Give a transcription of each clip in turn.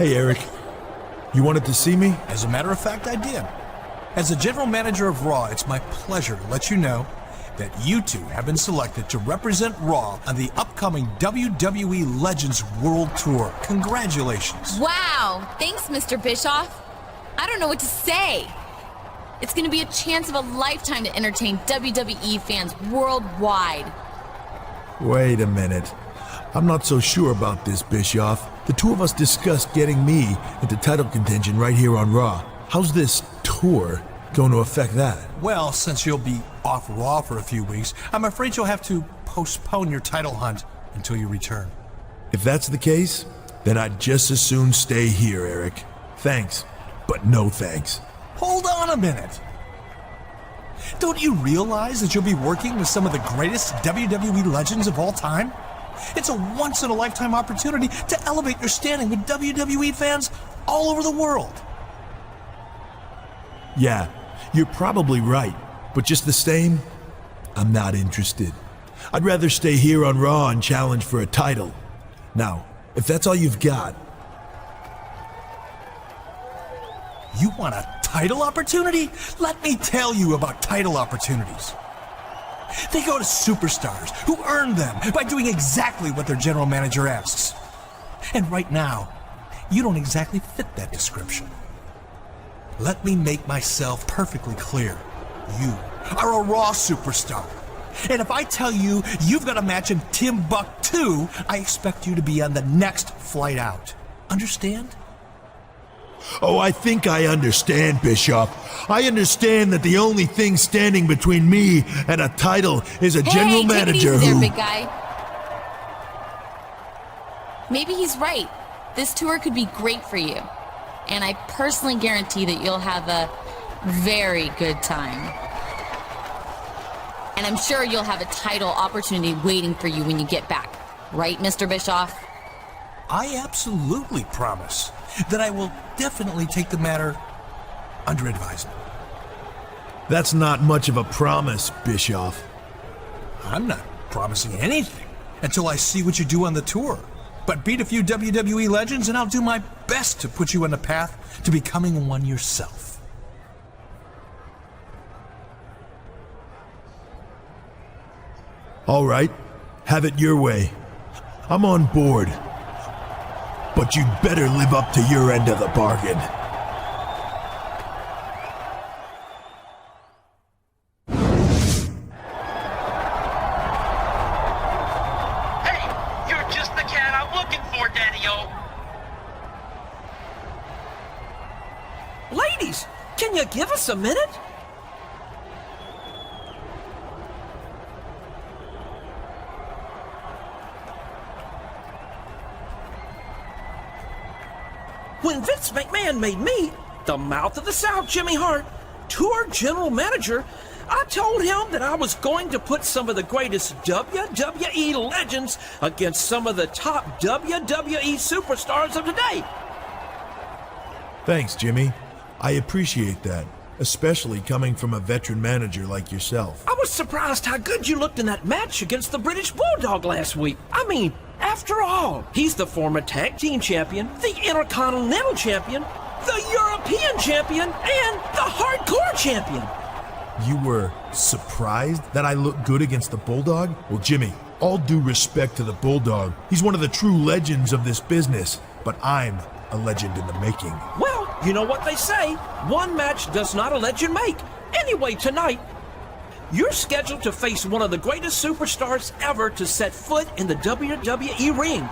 Hey, Eric. You wanted to see me? As a matter of fact, I did. As the general manager of Raw, it's my pleasure to let you know that you two have been selected to represent Raw on the upcoming WWE Legends World Tour. Congratulations. Wow, thanks, Mr. Bischoff. I don't know what to say. It's going to be a chance of a lifetime to entertain WWE fans worldwide. Wait a minute. I'm not so sure about this, Bischoff. The two of us discussed getting me into title contention right here on Raw. How's this tour going to affect that? Well, since you'll be off Raw for a few weeks, I'm afraid you'll have to postpone your title hunt until you return. If that's the case, then I'd just as soon stay here, Eric. Thanks, but no thanks. Hold on a minute. Don't you realize that you'll be working with some of the greatest WWE legends of all time? It's a once-in-a-lifetime opportunity to elevate your standing with WWE fans all over the world. Yeah, you're probably right, but just the same, I'm not interested. I'd rather stay here on Raw and challenge for a title. Now, if that's all you've got... You want a title opportunity? Let me tell you about title opportunities. They go to superstars who earn them by doing exactly what their general manager asks. And right now, you don't exactly fit that description. Let me make myself perfectly clear. You are a Raw superstar. And if I tell you you've got a match in Timbuktu, I expect you to be on the next flight out. Understand? Oh, I think I understand, Bischoff. I understand that the only thing standing between me and a title is a general manager take it easy who... there, big guy. Maybe he's right. This tour could be great for you. And I personally guarantee that you'll have a very good time. And I'm sure you'll have a title opportunity waiting for you when you get back. Right, Mr. Bischoff? I absolutely promise that I will definitely take the matter under advisement. That's not much of a promise, Bischoff. I'm not promising anything until I see what you do on the tour. But beat a few WWE legends and I'll do my best to put you on the path to becoming one yourself. All right, have it your way. I'm on board. But you'd better live up to your end of the bargain. Hey, you're just the cat I'm looking for, Daddy-O. Ladies, can you give us a minute? When Vince McMahon made me, the mouth of the South, Jimmy Hart, tour general manager, I told him that I was going to put some of the greatest WWE legends against some of the top WWE superstars of today. Thanks, Jimmy. I appreciate that, especially coming from a veteran manager like yourself. I was surprised how good you looked in that match against the British Bulldog last week. I mean, after all, he's the former tag team champion, the Intercontinental champion, the European champion, and the hardcore champion. You were surprised that I looked good against the Bulldog? Well, Jimmy, all due respect to the Bulldog, he's one of the true legends of this business, but I'm a legend in the making. Well, you know what they say, one match does not a legend make. Anyway, tonight, you're scheduled to face one of the greatest superstars ever to set foot in the WWE ring.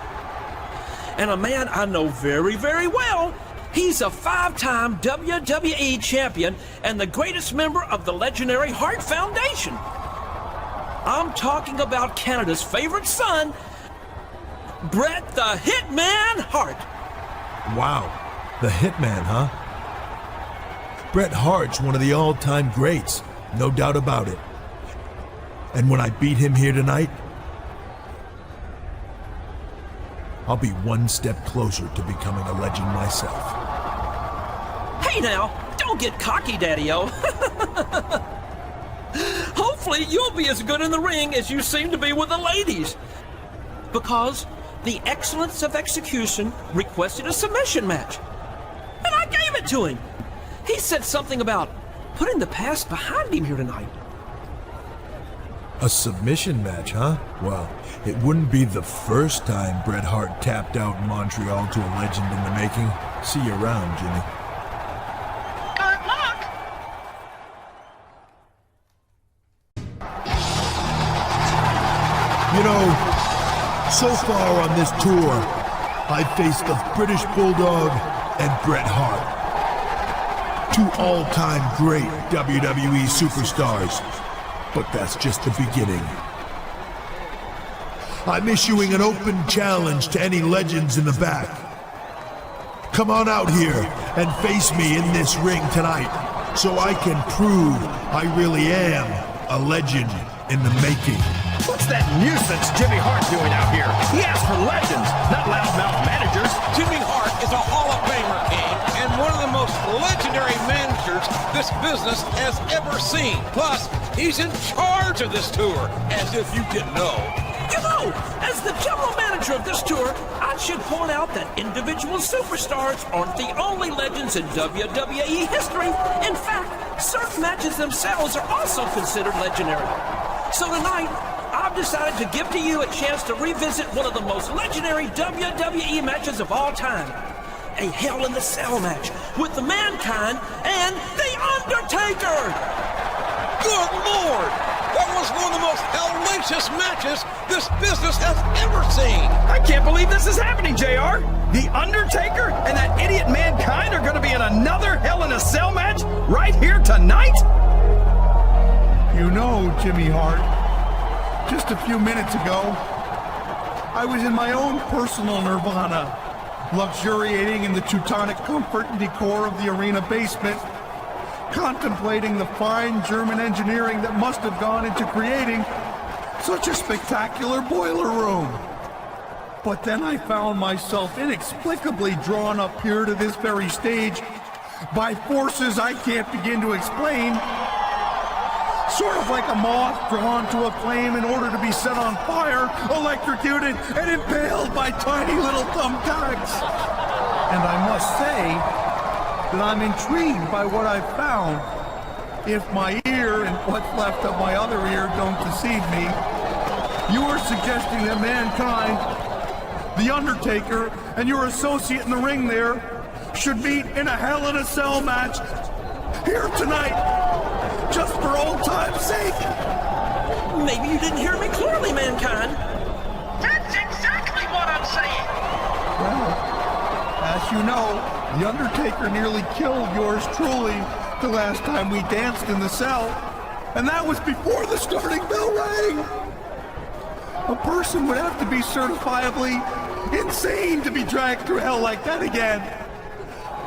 And a man I know very, very well. He's a 5-time WWE champion and the greatest member of the legendary Hart Foundation. I'm talking about Canada's favorite son, Bret the Hitman Hart. Wow, the Hitman, huh? Bret Hart's one of the all-time greats, no doubt about it. And when I beat him here tonight, I'll be one step closer to becoming a legend myself. Hey now, don't get cocky, Daddy-O. Hopefully you'll be as good in the ring as you seem to be with the ladies. Because the excellence of execution, requested a submission match. And I gave it to him. He said something about putting the past behind him here tonight. A submission match, huh? Well, it wouldn't be the first time Bret Hart tapped out in Montreal to a legend in the making. See you around, Jimmy. Good luck! You know, so far on this tour, I've faced the British Bulldog and Bret Hart. Two all-time great WWE superstars. But that's just the beginning. I'm issuing an open challenge to any legends in the back. Come on out here and face me in this ring tonight, so I can prove I really am a legend in the making. What's that nuisance Jimmy Hart doing out here? He asked for legends, not loudmouth managers. Jimmy Hart is a Hall of Famer, King, and one of the most legendary managers this business has ever seen. Plus, he's in charge of this tour, as if you didn't know. You know, as the general manager of this tour, I should point out that individual superstars aren't the only legends in WWE history. In fact, certain matches themselves are also considered legendary. So tonight, I've decided to give to you a chance to revisit one of the most legendary WWE matches of all time. A Hell in the Cell match with the Mankind and The Undertaker! Good Lord! That was one of the most hellacious matches this business has ever seen! I can't believe this is happening, JR. The Undertaker and that idiot Mankind are going to be in another Hell in a Cell match right here tonight? You know, Jimmy Hart, just a few minutes ago, I was in my own personal nirvana, luxuriating in the Teutonic comfort and decor of the arena basement, contemplating the fine German engineering that must have gone into creating such a spectacular boiler room. But then I found myself inexplicably drawn up here to this very stage by forces I can't begin to explain. Sort of like a moth drawn to a flame in order to be set on fire, electrocuted, and impaled by tiny little thumbtacks. And I must say that I'm intrigued by what I've found. If my ear and what's left of my other ear don't deceive me, you are suggesting that Mankind, The Undertaker, and your associate in the ring there should meet in a Hell in a Cell match here tonight. Just for old time's sake. Maybe you didn't hear me clearly, Mankind. That's exactly what I'm saying! Well, as you know, The Undertaker nearly killed yours truly the last time we danced in the cell. And that was before the starting bell rang. A person would have to be certifiably insane to be dragged through hell like that again.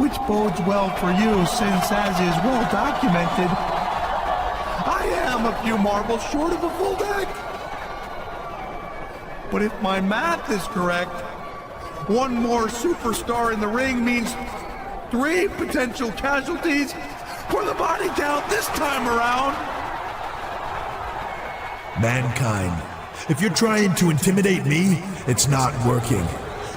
Which bodes well for you, since, as is well documented, I am a few marbles short of a full deck. But if my math is correct, one more superstar in the ring means 3 potential casualties for the body count this time around. Mankind, if you're trying to intimidate me, it's not working.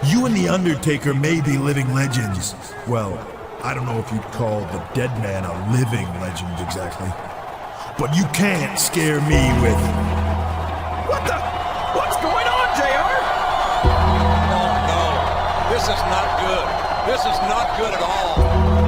You and The Undertaker may be living legends. Well, I don't know if you'd call the dead man a living legend exactly. But you can't scare me with... What's going on, JR? Oh no, this is not good. This is not good at all.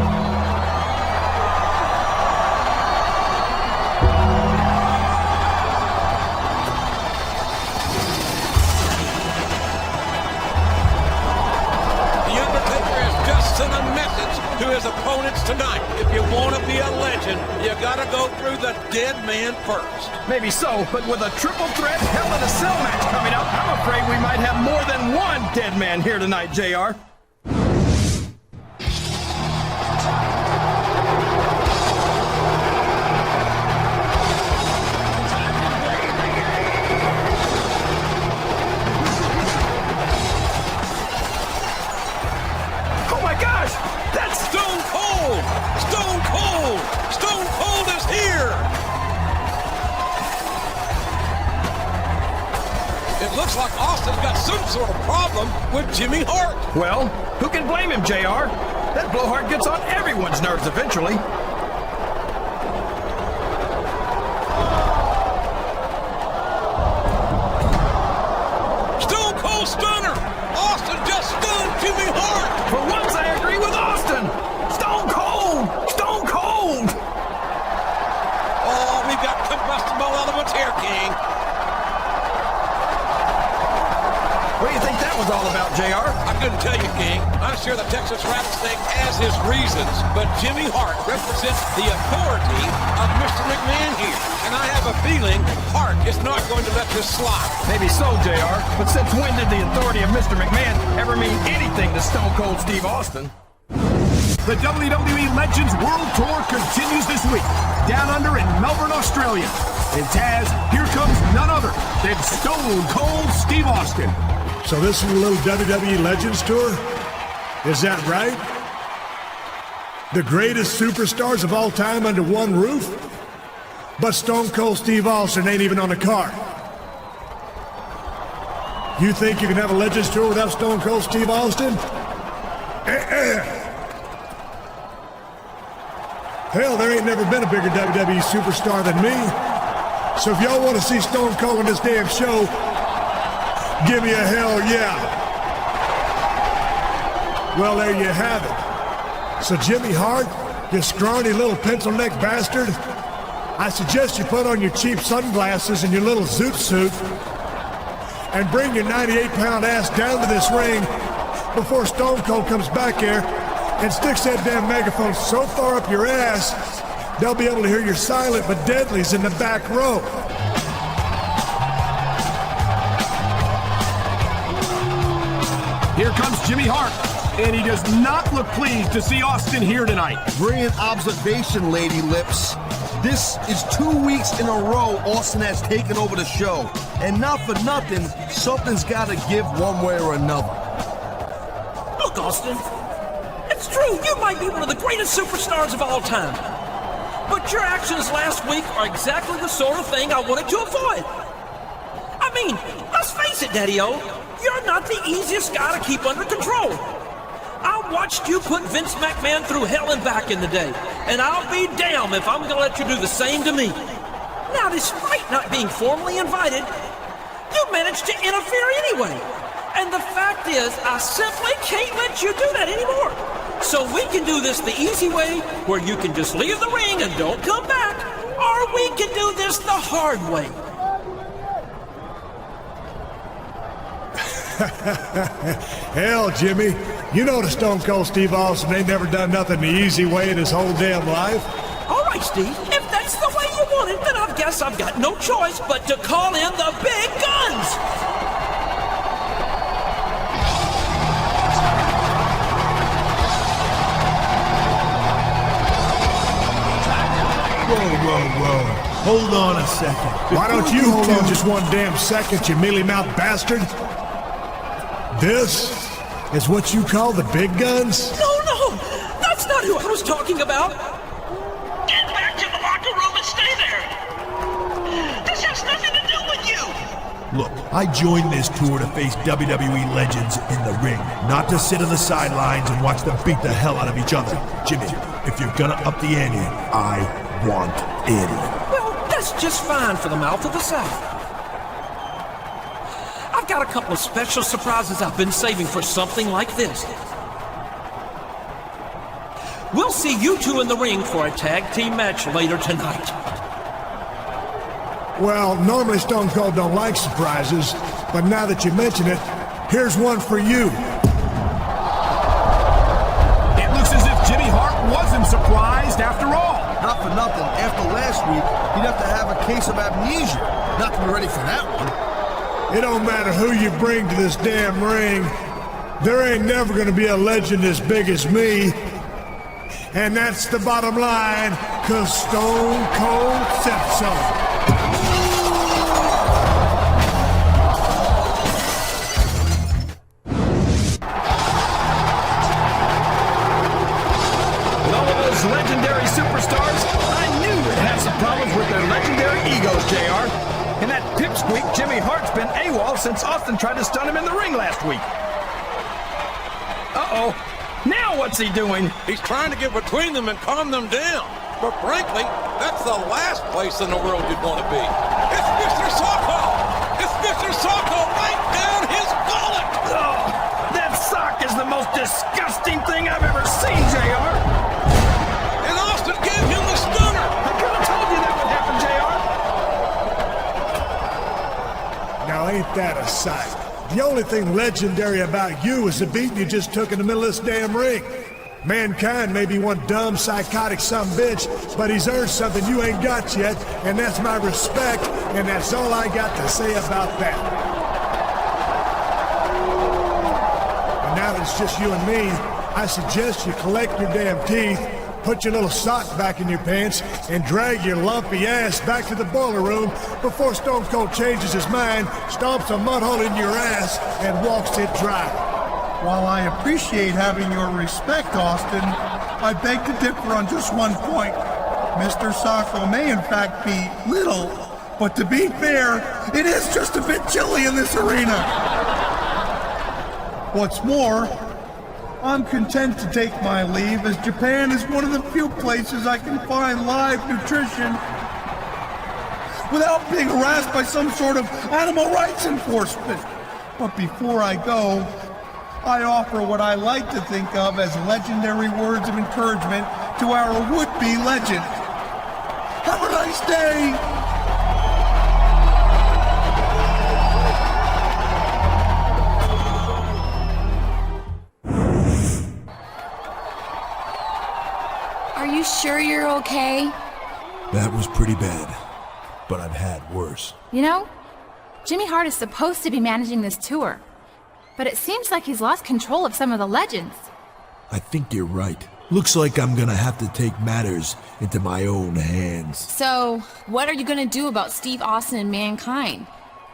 Send a message to his opponents tonight. If you want to be a legend, you gotta go through the dead man first. Maybe so, but with a triple threat Hell in a Cell match coming up, I'm afraid we might have more than one dead man here tonight, JR. Looks like Austin's got some sort of problem. problem with Jimmy Hart. Well, who can blame him, JR? That blowhard gets on everyone's nerves eventually. Stone Cold Stunner. Austin just stunned Jimmy Hart. For once, I agree with Austin. Stone Cold! Stone Cold! Oh, we've got combustible elements here, King. What do you think that was all about, JR? I couldn't tell you, King. I'm sure the Texas Rattlesnake has his reasons, but Jimmy Hart represents the authority of Mr. McMahon here. And I have a feeling Hart is not going to let this slide. Maybe so, JR. But since when did the authority of Mr. McMahon ever mean anything to Stone Cold Steve Austin? The WWE Legends World Tour continues this week, down under in Melbourne, Australia. And Taz, here comes none other than Stone Cold Steve Austin. So this is a little WWE Legends tour? Is that right? The greatest superstars of all time under one roof? But Stone Cold Steve Austin ain't even on the card. You think you can have a Legends tour without Stone Cold Steve Austin? Hell, there ain't never been a bigger WWE superstar than me. So if y'all want to see Stone Cold on this damn show, give me a hell yeah. Well, there you have it. So Jimmy Hart, you scrawny little pencil-neck bastard, I suggest you put on your cheap sunglasses and your little zoot suit and bring your 98-pound ass down to this ring before Stone Cold comes back here and sticks that damn megaphone so far up your ass, they'll be able to hear your silent but deadlies in the back row. Here comes Jimmy Hart, and he does not look pleased to see Austin here tonight. Brilliant observation, Lady Lips. This is 2 weeks in a row Austin has taken over the show. And not for nothing, something's got to give one way or another. Look, Austin, it's true, you might be one of the greatest superstars of all time. But your actions last week are exactly the sort of thing I wanted to avoid. I mean, let's face it, Daddy-O, you're not the easiest guy to keep under control. I watched you put Vince McMahon through hell and back in the day, and I'll be damned if I'm going to let you do the same to me. Now, despite not being formally invited, you managed to interfere anyway. And the fact is, I simply can't let you do that anymore. So we can do this the easy way, where you can just leave the ring and don't come back, or we can do this the hard way. Hell, Jimmy, you know the Stone Cold Steve Austin ain't never done nothing the easy way in his whole damn life. All right, Steve, if that's the way you want it, then I guess I've got no choice but to call in the big guns. Whoa. Hold on a second. Why don't you hold on just one damn second, you mealy-mouthed bastard? This is what you call the big guns? No, that's not who I was talking about. Get back to the locker room and stay there. This has nothing to do with you. Look, I joined this tour to face WWE legends in the ring, not to sit on the sidelines and watch them beat the hell out of each other. Jimmy, if you're gonna up the ante, I want in. Well, that's just fine for the mouth of the South. I've got a couple of special surprises I've been saving for something like this. We'll see you two in the ring for a tag team match later tonight. Well, normally Stone Cold don't like surprises, but now that you mention it, here's one for you. It looks as if Jimmy Hart wasn't surprised after all. Not for nothing, after last week, he'd have to have a case of amnesia not to be ready for that one. It don't matter who you bring to this damn ring. There ain't never gonna be a legend as big as me. And that's the bottom line, 'cause Stone Cold said so. With all of those legendary superstars, I knew they'd have some problems with their legendary egos, JR. And that pipsqueak Jimmy Hart's been AWOL since Austin tried to stun him in the ring last week. Uh-oh. Now what's he doing? He's trying to get between them and calm them down. But frankly, that's the last place in the world you'd want to be. It's Mr. Socko! It's Mr. Socko right down his gullet! Oh, that sock is the most disgusting thing I've ever seen, JR. And Austin gave him the stunner! I could have told you that would happen, JR. Now ain't that a sight? The only thing legendary about you is the beating you just took in the middle of this damn ring. Mankind may be one dumb, psychotic sumbitch, but he's earned something you ain't got yet, and that's my respect, and that's all I got to say about that. And now that it's just you and me, I suggest you collect your damn teeth, put your little sock back in your pants, and drag your lumpy ass back to the boiler room before Stone Cold changes his mind, stomps a mud hole in your ass, and walks it dry. While I appreciate having your respect, Austin, I beg to differ on just one point. Mr. Socko may in fact be little, but to be fair, it is just a bit chilly in this arena. What's more, I'm content to take my leave, as Japan is one of the few places I can find live nutrition without being harassed by some sort of animal rights enforcement. But before I go, I offer what I like to think of as legendary words of encouragement to our would-be legend. Have a nice day! Are you sure you're okay? That was pretty bad, but I've had worse. You know, Jimmy Hart is supposed to be managing this tour, but it seems like he's lost control of some of the legends. I think you're right. Looks like I'm gonna have to take matters into my own hands. So, what are you gonna do about Steve Austin and Mankind?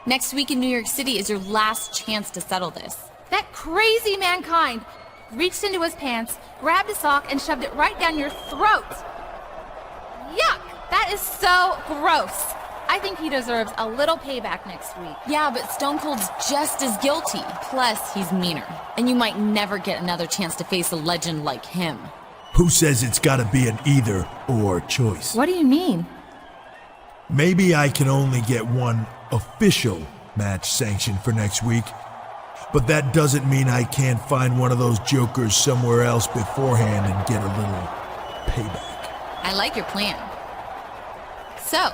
Next week in New York City is your last chance to settle this. That crazy Mankind reached into his pants, grabbed a sock, and shoved it right down your throat. Yuck! That is so gross. I think he deserves a little payback next week. Yeah, but Stone Cold's just as guilty. Plus, he's meaner. And you might never get another chance to face a legend like him. Who says it's gotta be an either-or choice? What do you mean? Maybe I can only get one official match sanctioned for next week, but that doesn't mean I can't find one of those jokers somewhere else beforehand and get a little payback. I like your plan. So,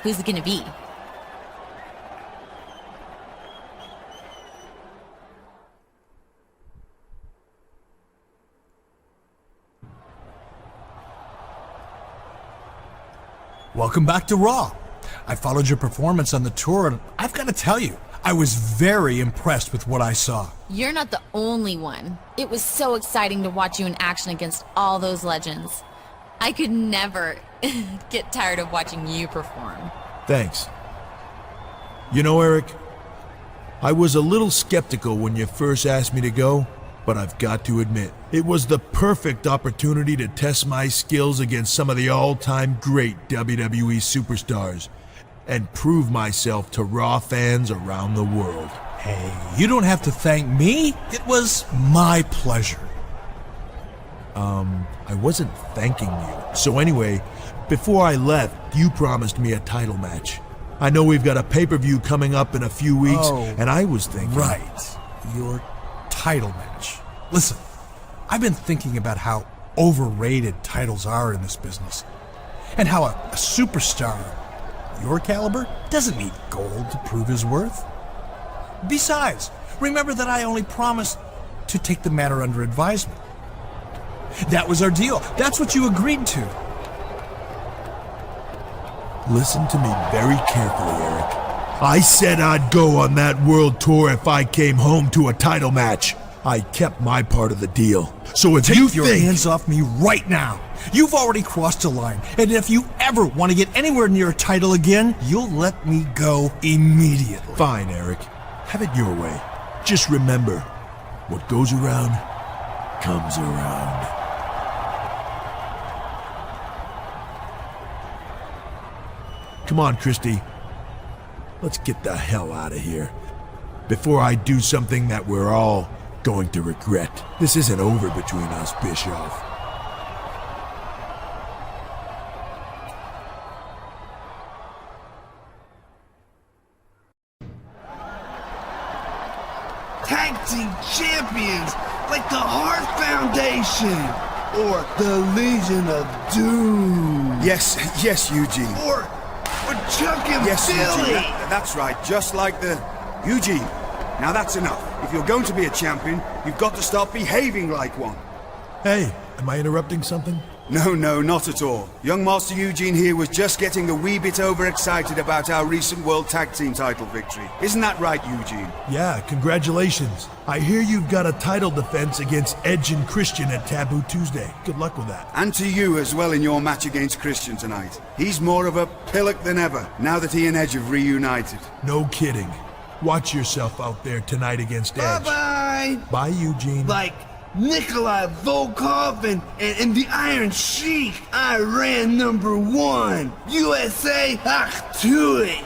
who's it gonna be? Welcome back to Raw. I followed your performance on the tour, and I've got to tell you, I was very impressed with what I saw. You're not the only one. It was so exciting to watch you in action against all those legends. I could never get tired of watching you perform. Thanks. You know, Eric, I was a little skeptical when you first asked me to go, but I've got to admit, it was the perfect opportunity to test my skills against some of the all-time great WWE superstars and prove myself to Raw fans around the world. Hey, you don't have to thank me. It was my pleasure. I wasn't thanking you. So anyway, before I left, you promised me a title match. I know we've got a pay-per-view coming up in a few weeks, and I was thinking... Right. Your title match. Listen, I've been thinking about how overrated titles are in this business, and how a superstar your caliber doesn't need gold to prove his worth. Besides, remember that I only promised to take the matter under advisement. That was our deal. That's what you agreed to. Listen to me very carefully, Eric. I said I'd go on that world tour if I came home to a title match. I kept my part of the deal. So if you Take your hands off me right now. You've already crossed a line, and if you ever want to get anywhere near a title again, you'll let me go immediately. Fine, Eric. Have it your way. Just remember, what goes around comes around. Come on, Christy. Let's get the hell out of here. Before I do something that we're all going to regret. This isn't over between us, Bischoff. Tag team champions like the Hart Foundation or the Legion of Doom. Yes, Eugene. Or Chuck and Billy. Eugene. That's right, just like the... Eugene, now that's enough. If you're going to be a champion, you've got to start behaving like one. Hey, am I interrupting something? No, not at all. Young Master Eugene here was just getting a wee bit overexcited about our recent World Tag Team title victory. Isn't that right, Eugene? Yeah, congratulations. I hear you've got a title defense against Edge and Christian at Taboo Tuesday. Good luck with that. And to you as well in your match against Christian tonight. He's more of a pillock than ever, now that he and Edge have reunited. No kidding. Watch yourself out there tonight against Edge. Bye-bye. Bye, Eugene. Like Nikolai Volkov and the Iron Sheik. I ran #1. USA, ach, to it.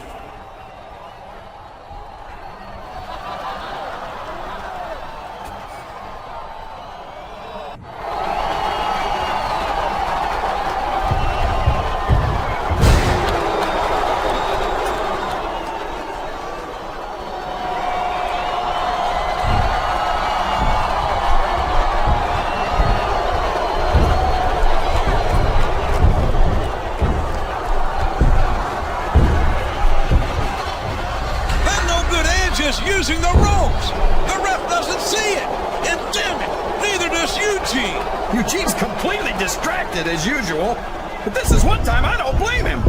Using the ropes. The ref doesn't see it. And damn it, neither does Eugene. Eugene's completely distracted as usual. But this is one time I don't blame him.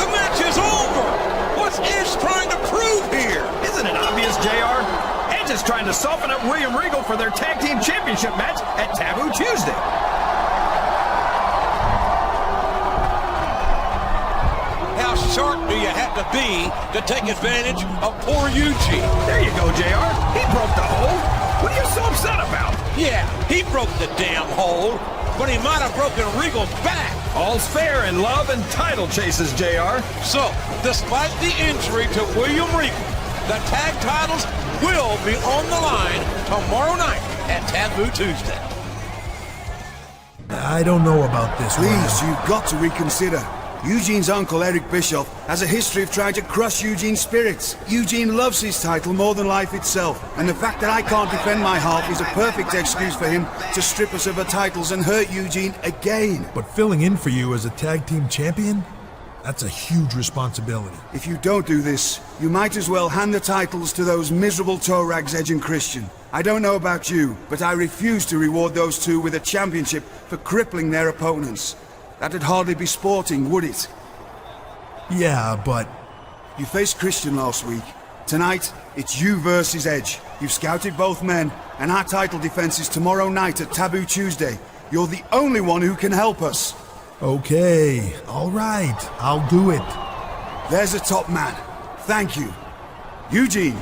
The match is over. What's Edge trying to prove here? Isn't it obvious, JR? Edge is trying to soften up William Regal for their tag team championship match at Taboo Tuesday. How sharp do you have to be to take advantage of poor Eugene? There you go, JR. He broke the hold. What are you so upset about? Yeah, he broke the damn hold, but he might have broken Regal's back. All's fair in love and title chases, JR. So, despite the injury to William Regal, the tag titles will be on the line tomorrow night at Taboo Tuesday. I don't know about this one. Please, you've got to reconsider. Eugene's uncle, Eric Bischoff, has a history of trying to crush Eugene's spirits. Eugene loves his title more than life itself, and the fact that I can't defend my half is a perfect excuse for him to strip us of our titles and hurt Eugene again. But filling in for you as a tag team champion? That's a huge responsibility. If you don't do this, you might as well hand the titles to those miserable toe rags, Edge and Christian. I don't know about you, but I refuse to reward those two with a championship for crippling their opponents. That'd hardly be sporting, would it? Yeah, but... You faced Christian last week. Tonight, it's you versus Edge. You've scouted both men, and our title defense is tomorrow night at Taboo Tuesday. You're the only one who can help us. Okay, all right, I'll do it. There's a top man. Thank you. Eugene,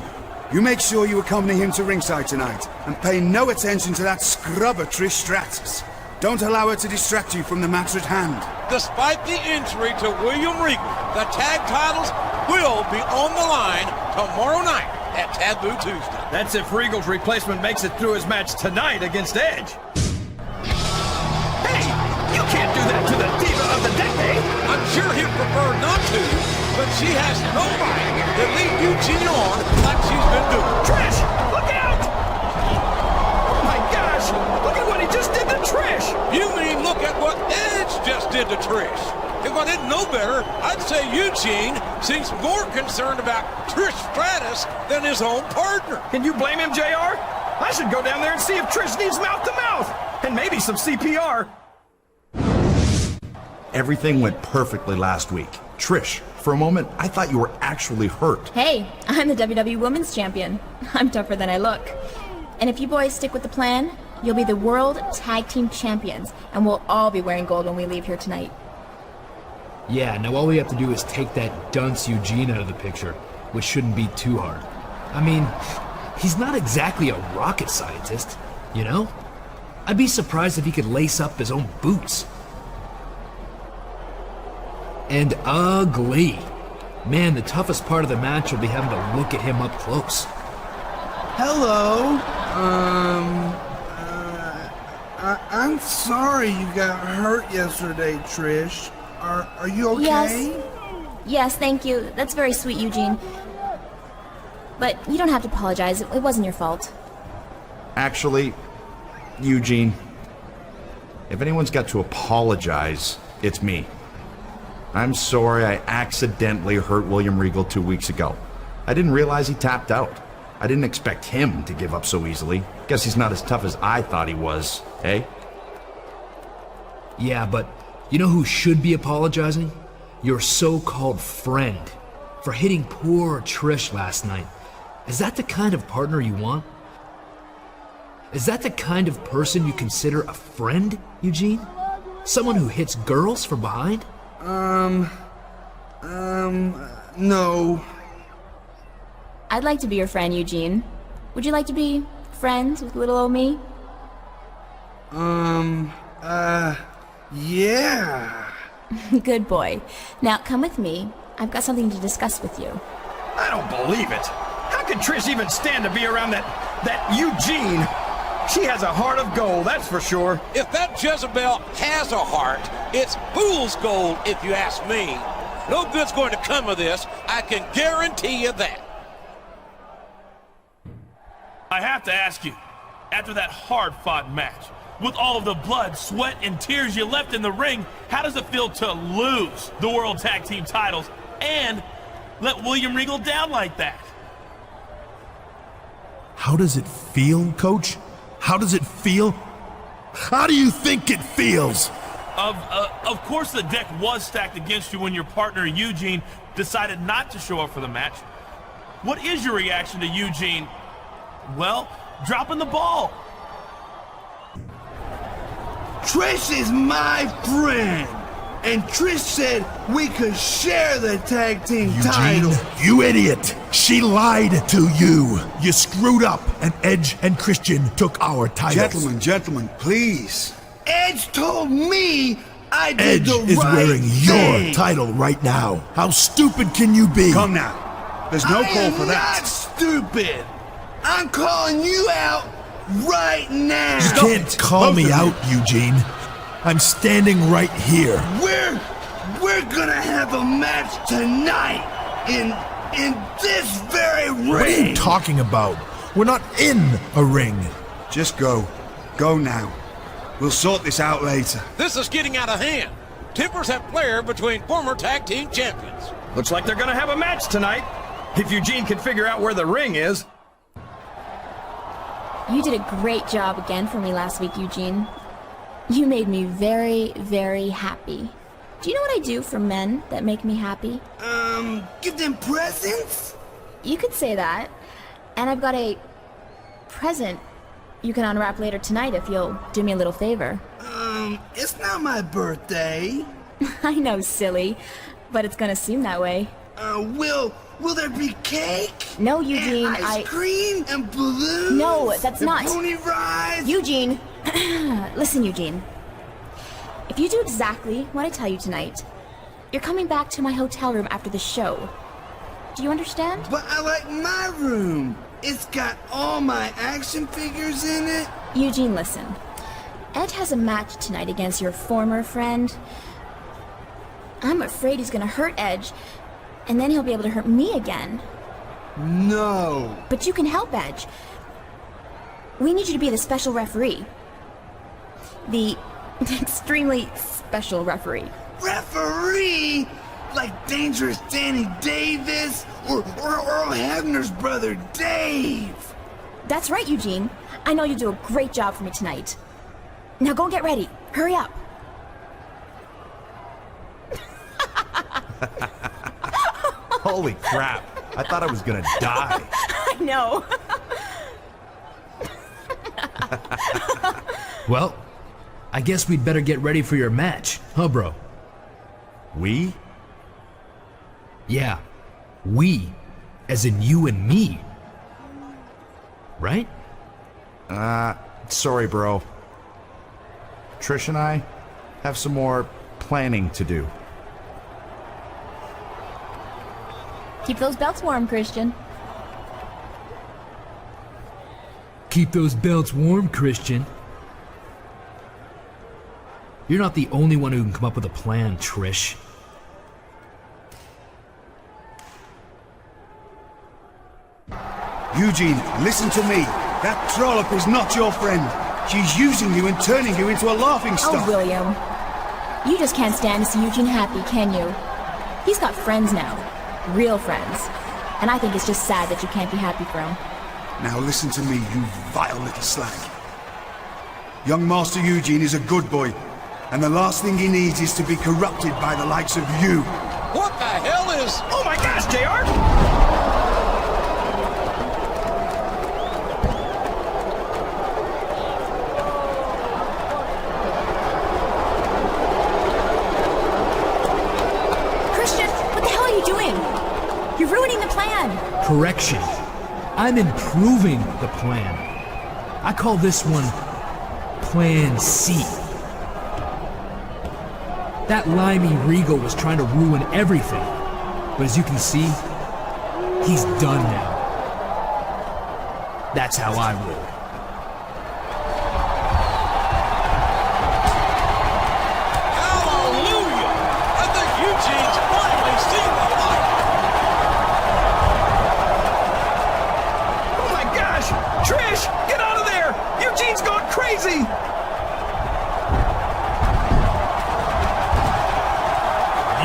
you make sure you accompany him to ringside tonight, and pay no attention to that scrubber Trish Stratus. Don't allow her to distract you from the match at hand. Despite the injury to William Regal, the tag titles will be on the line tomorrow night at Taboo Tuesday. That's if Regal's replacement makes it through his match tonight against Edge. Hey, you can't do that to the diva of the decade. I'm sure he'd prefer not to, but she has no right to lead Eugene on like she's been doing. Trish, look out! Oh my gosh, look at what he just did to Trish. You mean look at what Edge just did to Trish? If I didn't know better, I'd say Eugene seems more concerned about Trish Stratus than his own partner. Can you blame him, JR? I should go down there and see if Trish needs mouth-to-mouth. And maybe some CPR. Everything went perfectly last week. Trish, for a moment, I thought you were actually hurt. Hey, I'm the WWE Women's Champion. I'm tougher than I look. And if you boys stick with the plan, you'll be the World Tag Team Champions, and we'll all be wearing gold when we leave here tonight. Yeah, now all we have to do is take that dunce Eugene out of the picture, which shouldn't be too hard. I mean, he's not exactly a rocket scientist, you know? I'd be surprised if he could lace up his own boots. And ugly. Man, the toughest part of the match will be having to look at him up close. Hello. I'm sorry you got hurt yesterday, Trish. Are you okay? Yes, thank you. That's very sweet, Eugene. But you don't have to apologize. It wasn't your fault. Actually, Eugene, if anyone's got to apologize, it's me. I'm sorry I accidentally hurt William Regal 2 weeks ago. I didn't realize he tapped out. I didn't expect him to give up so easily. Guess he's not as tough as I thought he was, eh? Yeah, but you know who should be apologizing? Your so-called friend for hitting poor Trish last night. Is that the kind of partner you want? Is that the kind of person you consider a friend, Eugene? Someone who hits girls from behind? No. I'd like to be your friend, Eugene. Would you like to be friends with little old me? Yeah. Good boy. Now come with me. I've got something to discuss with you. I don't believe it. How could Trish even stand to be around that Eugene? She has a heart of gold, that's for sure. If that Jezebel has a heart, it's fool's gold, if you ask me. No good's going to come of this. I can guarantee you that. I have to ask you, after that hard-fought match, with all of the blood, sweat, and tears you left in the ring, how does it feel to lose the World Tag Team titles and let William Regal down like that? How does it feel, Coach? How does it feel? How do you think it feels? Of course the deck was stacked against you when your partner Eugene decided not to show up for the match. What is your reaction to Eugene, well, dropping the ball? Trish is my friend, and Trish said we could share the tag team title. You idiot! She lied to you. You screwed up, and Edge and Christian took our titles. Gentlemen, please. Edge told me I did Edge the is right wearing thing. your title right now. How stupid can you be? Come now. There's no call for that. I'm not stupid. I'm calling you out right now. You can't call me out, Eugene. I'm standing right here. We're gonna have a match tonight in this very ring. What are you talking about? We're not in a ring. Just go. Go now. We'll sort this out later. This is getting out of hand. Tempers have flared between former tag team champions. Looks like they're gonna have a match tonight. If Eugene can figure out where the ring is. You did a great job again for me last week, Eugene. You made me very, very happy. Do you know what I do for men that make me happy? Give them presents? You could say that. And I've got a present you can unwrap later tonight if you'll do me a little favor. It's not my birthday. I know, silly, but it's gonna seem that way. Will there be cake? No, Eugene, and ice cream and balloons? No, that's and not. Pony rides? Eugene, listen, Eugene. If you do exactly what I tell you tonight, you're coming back to my hotel room after the show. Do you understand? But I like my room. It's got all my action figures in it. Eugene, listen. Ed has a match tonight against your former friend. I'm afraid he's gonna hurt Edge, and then he'll be able to hurt me again. No. But you can help Edge. We need you to be the special referee. The extremely special referee. Referee? Like Dangerous Danny Davis or Earl Hebner's brother Dave. That's right, Eugene. I know you'll do a great job for me tonight. Now go and get ready. Hurry up. Holy crap. I thought I was gonna die. I know. Well, I guess we'd better get ready for your match, huh, bro? We? Yeah, we, as in you and me. Right? Sorry, bro. Trish and I have some more planning to do. Keep those belts warm, Christian. Keep those belts warm, Christian. You're not the only one who can come up with a plan, Trish. Eugene, listen to me. That trollop is not your friend. She's using you and turning you into a laughing stock. Oh, William. You just can't stand to see Eugene happy, can you? He's got friends now. Real friends. And I think it's just sad that you can't be happy for him. Now listen to me, you vile little slag. Young Master Eugene is a good boy, and the last thing he needs is to be corrupted by the likes of you. What the hell is... Oh my gosh, JR! Christian, what the hell are you doing? You're ruining the plan. Correction. I'm improving the plan. I call this one Plan C. That limey Regal was trying to ruin everything. But as you can see, he's done now. That's how I roll. Hallelujah! I think Eugene's finally seen the light. Oh my gosh! Trish, get out of there! Eugene's gone crazy!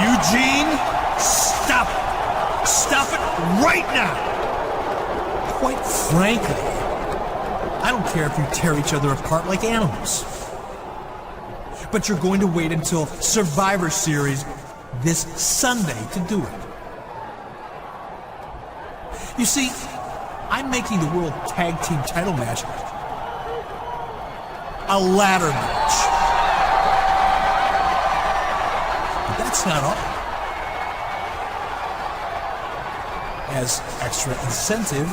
Eugene, stop it! Stop it right now! Quite frankly, I don't care if you tear each other apart like animals. But you're going to wait until Survivor Series this Sunday to do it. You see, I'm making the World Tag Team title match a ladder match. But that's not all. As extra incentive,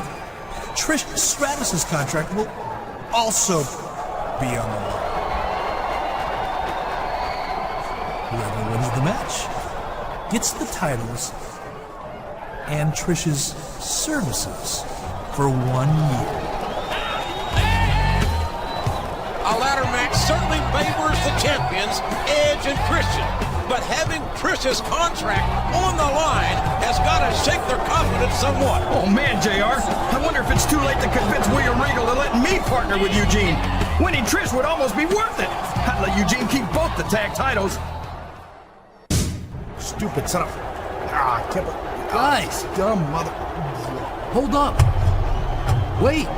Trish Stratus's contract will also be on the line. Whoever wins the match gets the titles and Trish's services for 1 year. A ladder match certainly favors the champions, Edge and Christian. But having Trish's contract on the line has got to shake their confidence somewhat. Oh man, JR, I wonder if it's too late to convince William Regal to let me partner with Eugene. Winning Trish would almost be worth it. I'd let Eugene keep both the tag titles. Stupid son of... Ah, I can't believe... Guys! Dumb mother... Hold up! Wait!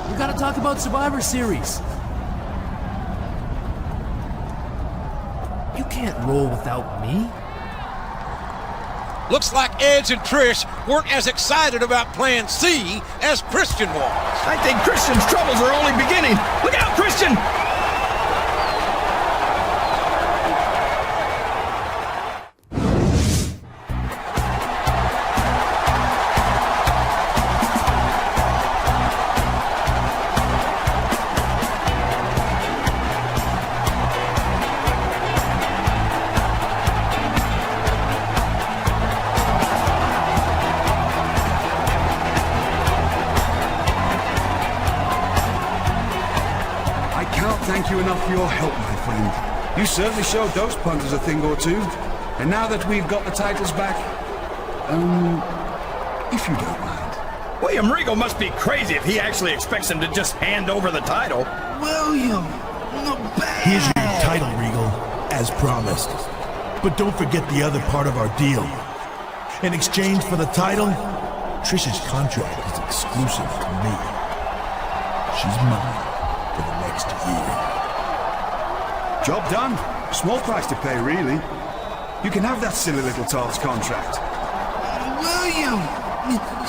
We gotta talk about Survivor Series. You can't roll without me. Looks like Edge and Trish weren't as excited about Plan C as Christian was. I think Christian's troubles are only beginning. Look out, Christian! Thank you enough for your help, my friend. You certainly showed those punters a thing or two. And now that we've got the titles back, if you don't mind. William Regal must be crazy if he actually expects him to just hand over the title. William, no bad. Here's your title, Regal, as promised. But don't forget the other part of our deal. In exchange for the title, Trish's contract is exclusive to me. She's mine for the next year. Job done. Small price to pay, really. You can have that silly little tart's contract. William,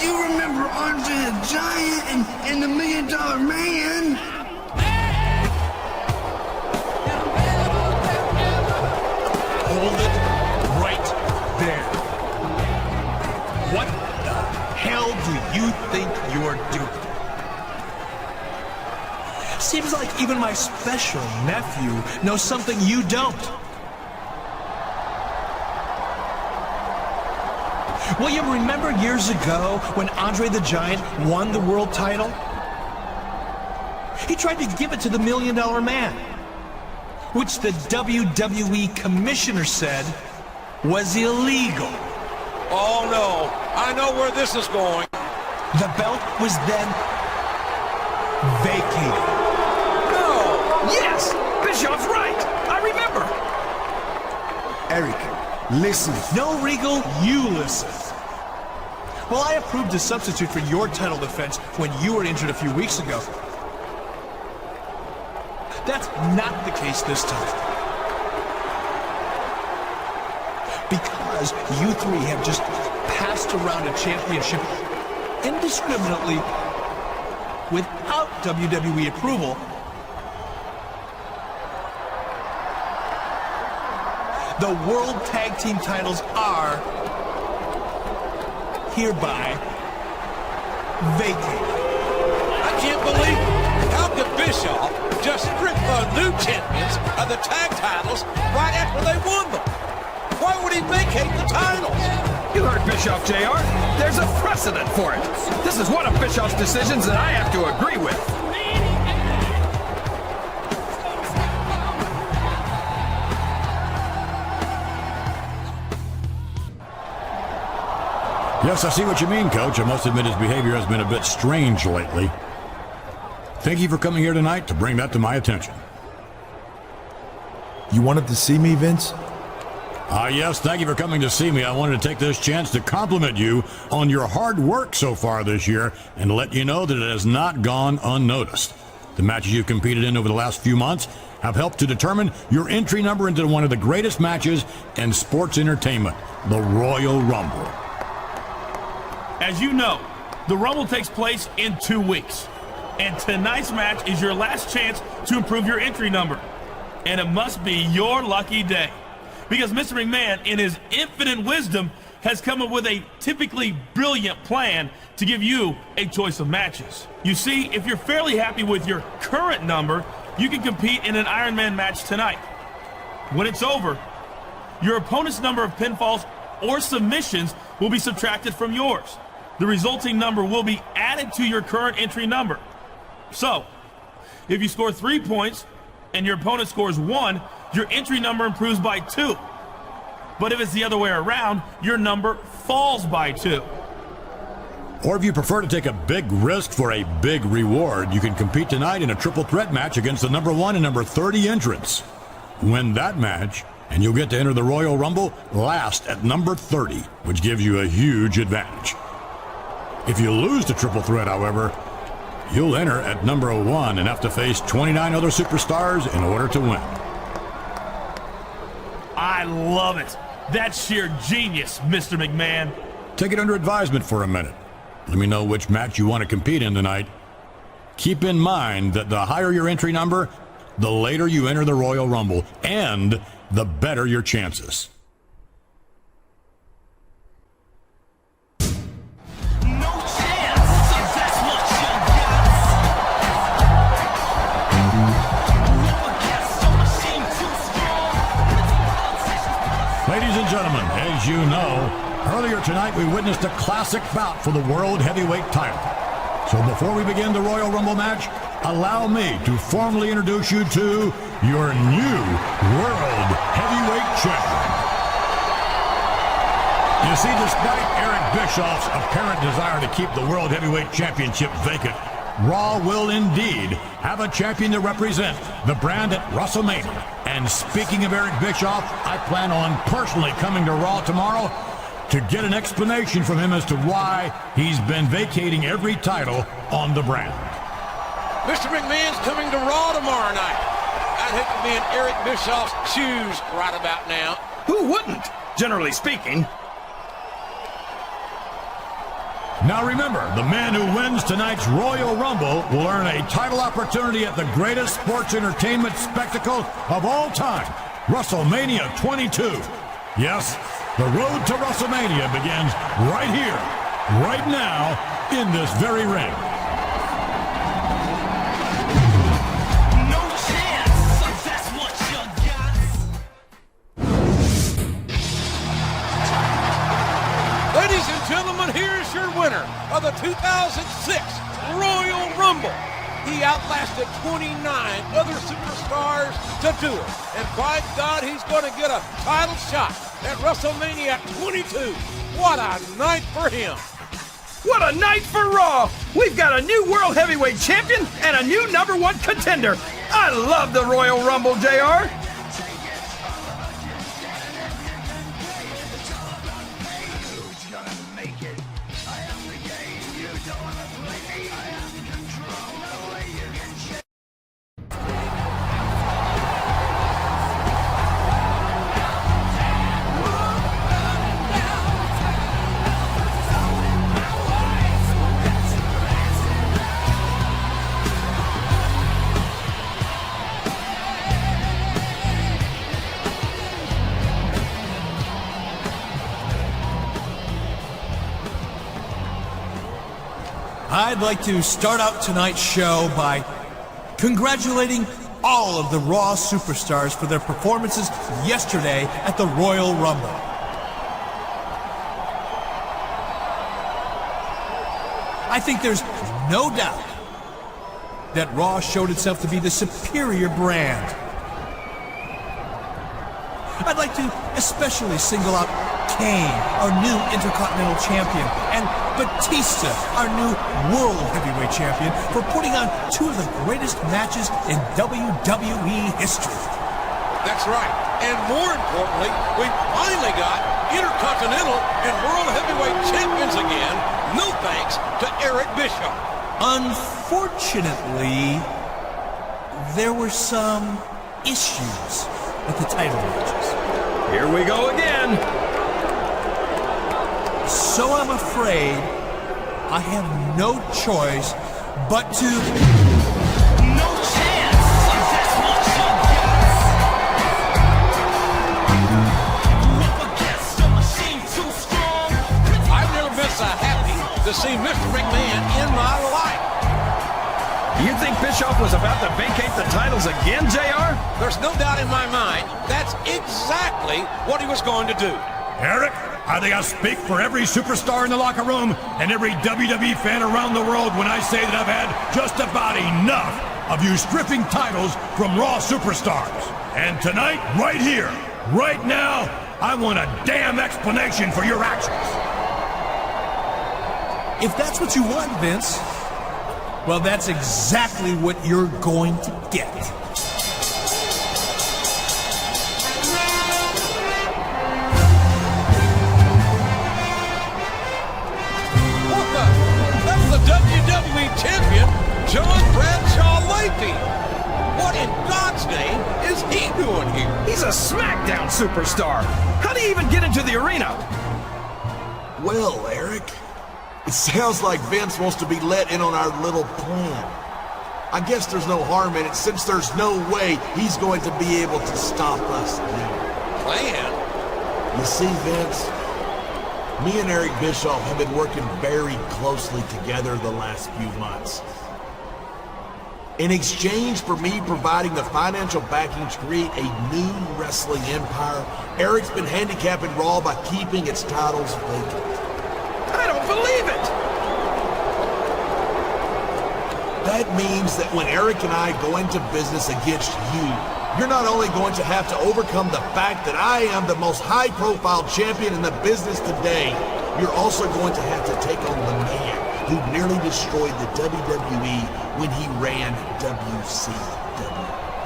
you remember Andre the Giant and the $1 Million Man? Hold it right there. What the hell do you think you're doing? Seems like even my special nephew knows something you don't. William, remember years ago when Andre the Giant won the world title? He tried to give it to the $1 Million Man, which the WWE commissioner said was illegal. Oh no, I know where this is going. The belt was then vacated. No! Yes! Bischoff's right! I remember! Eric, listen. No, Regal, you listen. Well, I approved a substitute for your title defense when you were injured a few weeks ago. That's not the case this time. Because you three have just passed around a championship indiscriminately without WWE approval. The World Tag Team titles are hereby vacated. I can't believe it. How could Bischoff just strip the new champions of the tag titles right after they won them? Why would he vacate the titles? You heard Bischoff, JR. There's a precedent for it. This is one of Bischoff's decisions that I have to agree with. Yes, I see what you mean, Coach. I must admit his behavior has been a bit strange lately. Thank you for coming here tonight to bring that to my attention. You wanted to see me, Vince? Yes, thank you for coming to see me. I wanted to take this chance to compliment you on your hard work so far this year and to let you know that it has not gone unnoticed. The matches you've competed in over the last few months have helped to determine your entry number into one of the greatest matches in sports entertainment, the Royal Rumble. As you know, the Rumble takes place in 2 weeks. And tonight's match is your last chance to improve your entry number. And it must be your lucky day. Because Mr. McMahon, in his infinite wisdom, has come up with a typically brilliant plan to give you a choice of matches. You see, if you're fairly happy with your current number, you can compete in an Iron Man match tonight. When it's over, your opponent's number of pinfalls or submissions will be subtracted from yours. The resulting number will be added to your current entry number. So, if you score 3 points and your opponent scores 1, your entry number improves by 2. But if it's the other way around, your number falls by 2. Or if you prefer to take a big risk for a big reward, you can compete tonight in a triple threat match against the number 1 and number 30 entrants. Win that match, and you'll get to enter the Royal Rumble last at number 30, which gives you a huge advantage. If you lose the triple threat, however, you'll enter at number 1 and have to face 29 other superstars in order to win. I love it. That's sheer genius, Mr. McMahon. Take it under advisement for a minute. Let me know which match you want to compete in tonight. Keep in mind that the higher your entry number, the later you enter the Royal Rumble, and the better your chances. Ladies and gentlemen, as you know, earlier tonight we witnessed a classic bout for the World Heavyweight title. So before we begin the Royal Rumble match, allow me to formally introduce you to your new World Heavyweight Champion. You see, despite Eric Bischoff's apparent desire to keep the World Heavyweight Championship vacant, Raw will indeed have a champion to represent the brand at WrestleMania. And speaking of Eric Bischoff, I plan on personally coming to Raw tomorrow to get an explanation from him as to why he's been vacating every title on the brand. Mr. McMahon's coming to Raw tomorrow night. I'd hate to be in Eric Bischoff's shoes right about now. Who wouldn't, generally speaking? Now remember, the man who wins tonight's Royal Rumble will earn a title opportunity at the greatest sports entertainment spectacle of all time, WrestleMania 22. Yes, the road to WrestleMania begins right here, right now, in this very ring. No chance, that's what you got. Ladies and 2006 Royal Rumble. He outlasted 29 other superstars to do it. And by God, he's going to get a title shot at WrestleMania 22. What a night for him. What a night for Raw! We've got a new World Heavyweight Champion and a new #1 contender. I love the Royal Rumble, JR. I'd like to start out tonight's show by congratulating all of the Raw superstars for their performances yesterday at the Royal Rumble. I think there's no doubt that Raw showed itself to be the superior brand. I'd like to especially single out Kane, our new Intercontinental Champion, and Batista, our new World Heavyweight Champion, for putting on two of the greatest matches in WWE history. That's right. And more importantly, we finally got Intercontinental and World Heavyweight Champions again. No thanks to Eric Bischoff. Unfortunately, there were some issues with the title matches. Here we go again. So I'm afraid I have no choice but to... No chance! That's what you got! Up against a machine too strong. I've never been so happy to see Mr. McMahon in my life. You think Bischoff was about to vacate the titles again, JR? There's no doubt in my mind that's exactly what he was going to do. Eric, I think I speak for every superstar in the locker room and every WWE fan around the world when I say that I've had just about enough of you stripping titles from Raw superstars. And tonight, right here, right now, I want a damn explanation for your actions. If that's what you want, Vince, well, that's exactly what you're going to get. What the? That's the WWE Champion, John Bradshaw Layfield. What in God's name is he doing here? He's a SmackDown superstar. How do you even get into the arena? Well, Eric, it sounds like Vince wants to be let in on our little plan. I guess there's no harm in it since there's no way he's going to be able to stop us now. Plan? You see, Vince, me and Eric Bischoff have been working very closely together the last few months. In exchange for me providing the financial backing to create a new wrestling empire, Eric's been handicapping Raw by keeping its titles vacant. I don't believe it! That means that when Eric and I go into business against you, you're not only going to have to overcome the fact that I am the most high-profile champion in the business today, you're also going to have to take on the man who nearly destroyed the WWE when he ran WCW.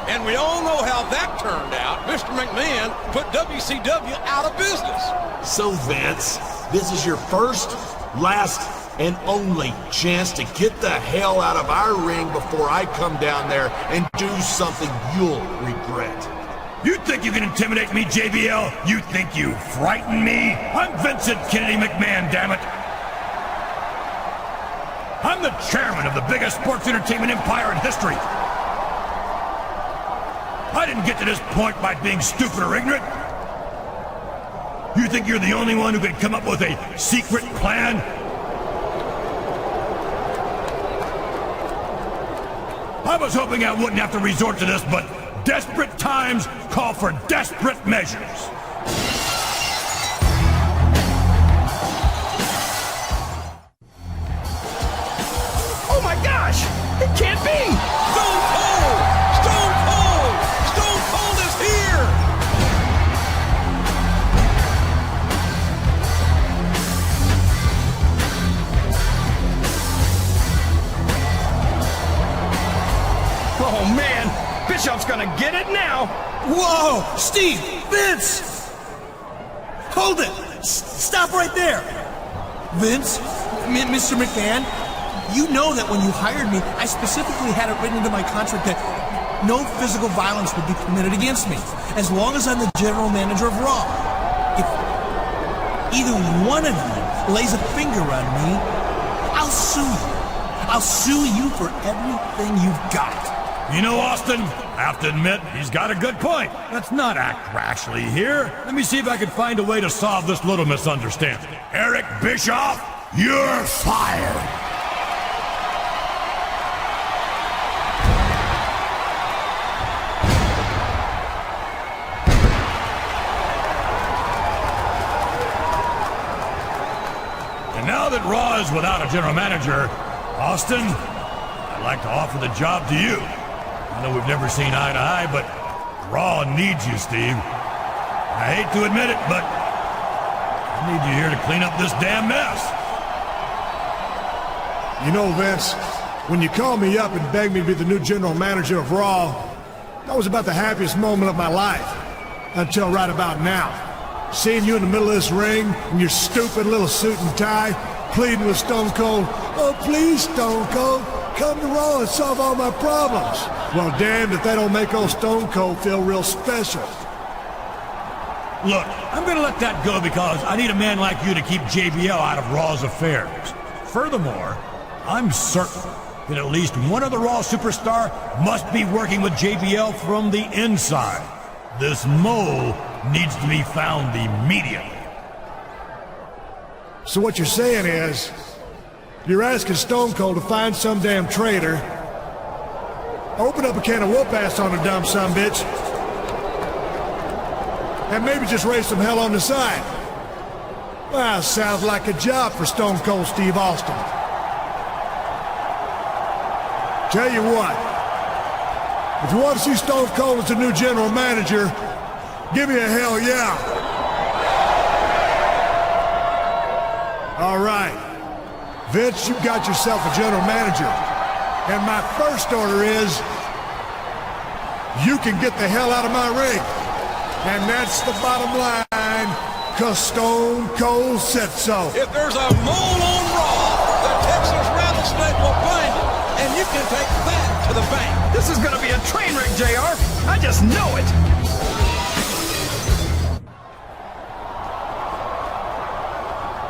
And we all know how that turned out. Mr. McMahon put WCW out of business. So, Vince, this is your first, last, and only chance to get the hell out of our ring before I come down there and do something you'll regret. You think you can intimidate me, JBL? You think you frighten me? I'm Vincent Kennedy McMahon, damn it! I'm the chairman of the biggest sports entertainment empire in history. I didn't get to this point by being stupid or ignorant. You think you're the only one who could come up with a secret plan? I was hoping I wouldn't have to resort to this, but desperate times call for desperate measures. be? Stone Cold! Stone Cold! Stone Cold is here! Oh, man. Bischoff's gonna get it now. Whoa! Steve! Vince! Hold it! Stop right there! Vince? Mr. McMahon? You know that when you hired me, I specifically had it written into my contract that no physical violence would be permitted against me, as long as I'm the general manager of Raw. If either one of you lays a finger on me, I'll sue you. I'll sue you for everything you've got. You know, Austin, I have to admit, he's got a good point. Let's not act rashly here. Let me see if I can find a way to solve this little misunderstanding. Eric Bischoff, you're fired. And now that Raw is without a general manager, Austin, I'd like to offer the job to you. I know we've never seen eye to eye, but Raw needs you, Steve. I hate to admit it, but I need you here to clean up this damn mess. You know, Vince, when you called me up and begged me to be the new general manager of Raw, that was about the happiest moment of my life. Until right about now. Seeing you in the middle of this ring, in your stupid little suit and tie, pleading with Stone Cold, "Oh, please, Stone Cold, come to Raw and solve all my problems." Well, damned if that don't make old Stone Cold feel real special. Look, I'm gonna let that go because I need a man like you to keep JBL out of Raw's affairs. Furthermore, I'm certain that at least one of the Raw superstar must be working with JBL from the inside. This mole needs to be found immediately. So what you're saying is, you're asking Stone Cold to find some damn traitor, open up a can of whoop-ass on a dumb sumbitch, and maybe just raise some hell on the side. Well, sounds like a job for Stone Cold Steve Austin. Tell you what, if you want to see Stone Cold as the new general manager, give me a hell yeah. All right. Vince, you got yourself a general manager. And my first order is, you can get the hell out of my ring. And that's the bottom line, because Stone Cold said so. If there's a mole on Raw, the Texas Rattlesnake will find it, and you can take that to the bank. This is gonna be a train wreck, JR. I just know it.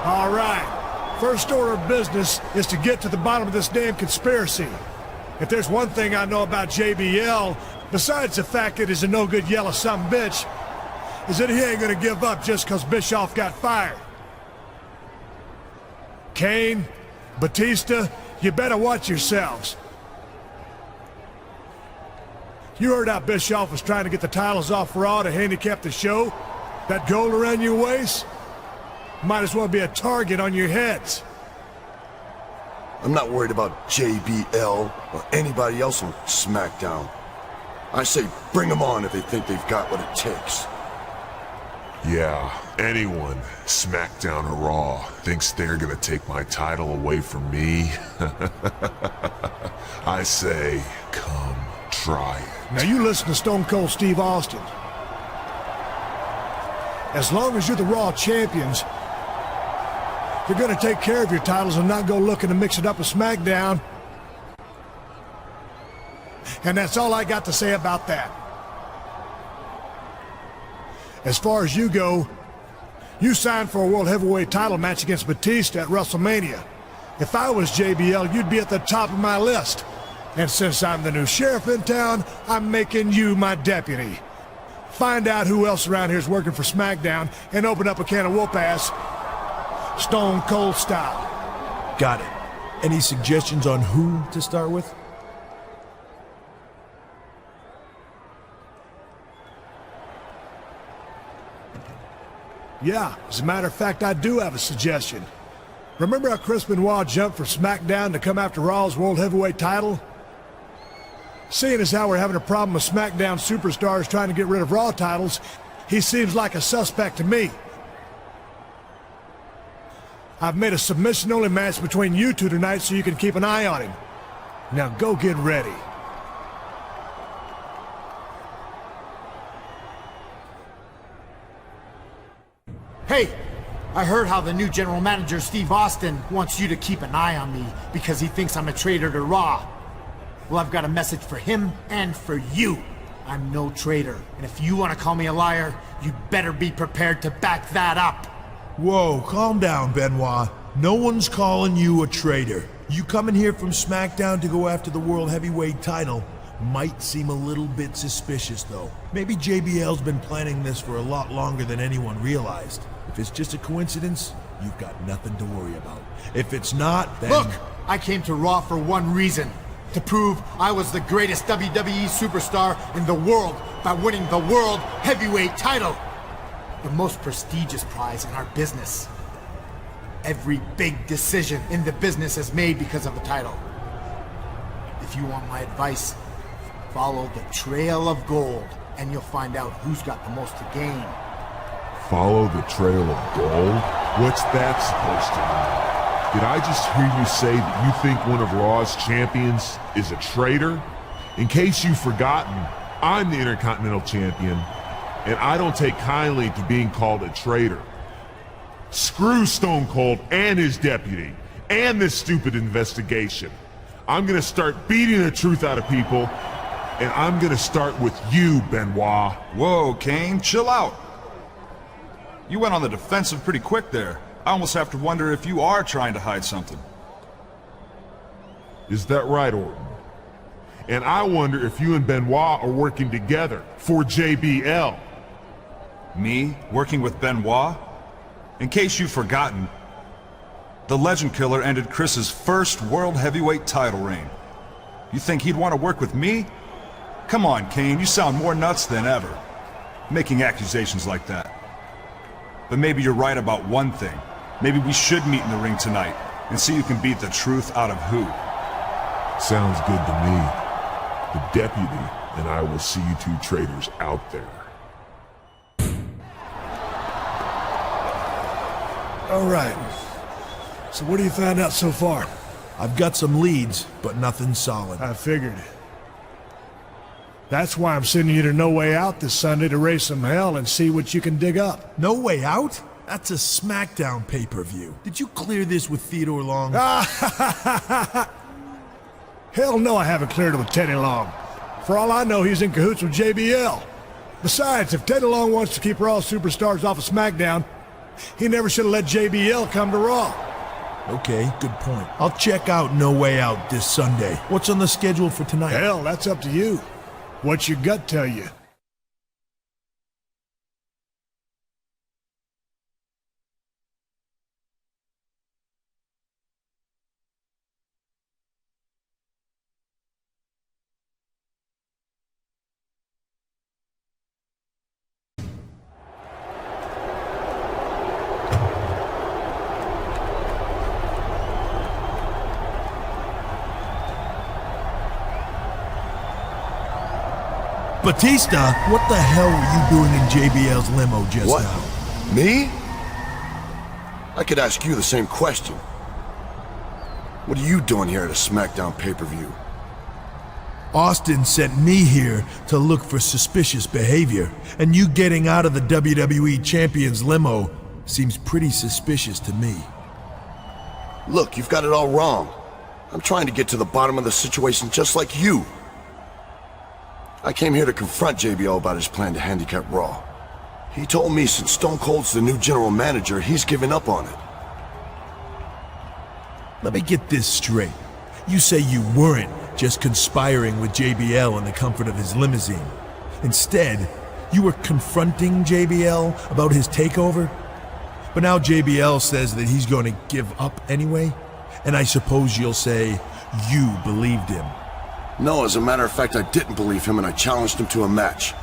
All right. First order of business is to get to the bottom of this damn conspiracy. If there's one thing I know about JBL, besides the fact that he's a no-good yellow sumbitch, is that he ain't gonna give up just because Bischoff got fired. Kane, Batista, you better watch yourselves. You heard how Bischoff was trying to get the titles off Raw to handicap the show? That gold around your waist? Might as well be a target on your heads. I'm not worried about JBL or anybody else on SmackDown. I say bring them on if they think they've got what it takes. Yeah, anyone, SmackDown or Raw, thinks they're gonna take my title away from me, I say, come try it. Now you listen to Stone Cold Steve Austin. As long as you're the Raw champions, you're going to take care of your titles and not go looking to mix it up with SmackDown. And that's all I got to say about that. As far as you go, you signed for a World Heavyweight title match against Batista at WrestleMania. If I was JBL, you'd be at the top of my list. And since I'm the new sheriff in town, I'm making you my deputy. Find out who else around here is working for SmackDown and open up a can of whoop-ass, Stone Cold style. Got it. Any suggestions on who to start with? Yeah, as a matter of fact, I do have a suggestion. Remember how Chris Benoit jumped from SmackDown to come after Raw's World Heavyweight title? Seeing as how we're having a problem with SmackDown superstars trying to get rid of Raw titles, he seems like a suspect to me. I've made a submission-only match between you two tonight so you can keep an eye on him. Now go get ready. Hey, I heard how the new general manager, Steve Austin, wants you to keep an eye on me because he thinks I'm a traitor to Raw. Well, I've got a message for him and for you. I'm no traitor, and if you want to call me a liar, you better be prepared to back that up. Whoa, calm down, Benoit. No one's calling you a traitor. You coming here from SmackDown to go after the World Heavyweight title might seem a little bit suspicious, though. Maybe JBL's been planning this for a lot longer than anyone realized. If it's just a coincidence, you've got nothing to worry about. If it's not, then... Look, I came to Raw for one reason. To prove I was the greatest WWE superstar in the world by winning the World Heavyweight title. The most prestigious prize in our business. Every big decision in the business is made because of the title. If you want my advice, follow the trail of gold, and you'll find out who's got the most to gain. Follow the trail of gold? What's that supposed to mean? Did I just hear you say that you think one of Raw's champions is a traitor? In case you've forgotten, I'm the Intercontinental Champion, and I don't take kindly to being called a traitor. Screw Stone Cold and his deputy, and this stupid investigation. I'm gonna start beating the truth out of people, and I'm gonna start with you, Benoit. Whoa, Kane, chill out. You went on the defensive pretty quick there. I almost have to wonder if you are trying to hide something. Is that right, Orton? And I wonder if you and Benoit are working together for JBL. Me? Working with Benoit? In case you've forgotten, the Legend Killer ended Chris's first World Heavyweight title reign. You think he'd want to work with me? Come on, Kane, you sound more nuts than ever, making accusations like that. But maybe you're right about one thing. Maybe we should meet in the ring tonight and see who can beat the truth out of who. Sounds good to me. The deputy and I will see you two traitors out there. All right. So what do you find out so far? I've got some leads, but nothing solid. I figured. That's why I'm sending you to No Way Out this Sunday to raise some hell and see what you can dig up. No Way Out? That's a SmackDown pay-per-view. Did you clear this with Theodore Long? Hell no, I haven't cleared it with Teddy Long. For all I know, he's in cahoots with JBL. Besides, if Teddy Long wants to keep Raw superstars off of SmackDown, he never should have let JBL come to Raw. Okay, good point. I'll check out No Way Out this Sunday. What's on the schedule for tonight? Hell, that's up to you. What's your gut tell you? Batista, what the hell were you doing in JBL's limo just now? Me? I could ask you the same question. What are you doing here at a SmackDown pay-per-view? Austin sent me here to look for suspicious behavior, and you getting out of the WWE Champion's limo seems pretty suspicious to me. Look, you've got it all wrong. I'm trying to get to the bottom of the situation just like you. I came here to confront JBL about his plan to handicap Raw. He told me since Stone Cold's the new general manager, he's given up on it. Let me get this straight. You say you weren't just conspiring with JBL in the comfort of his limousine. Instead, you were confronting JBL about his takeover? But now JBL says that he's going to give up anyway? And I suppose you'll say you believed him. No, as a matter of fact, I didn't believe him and I challenged him to a match.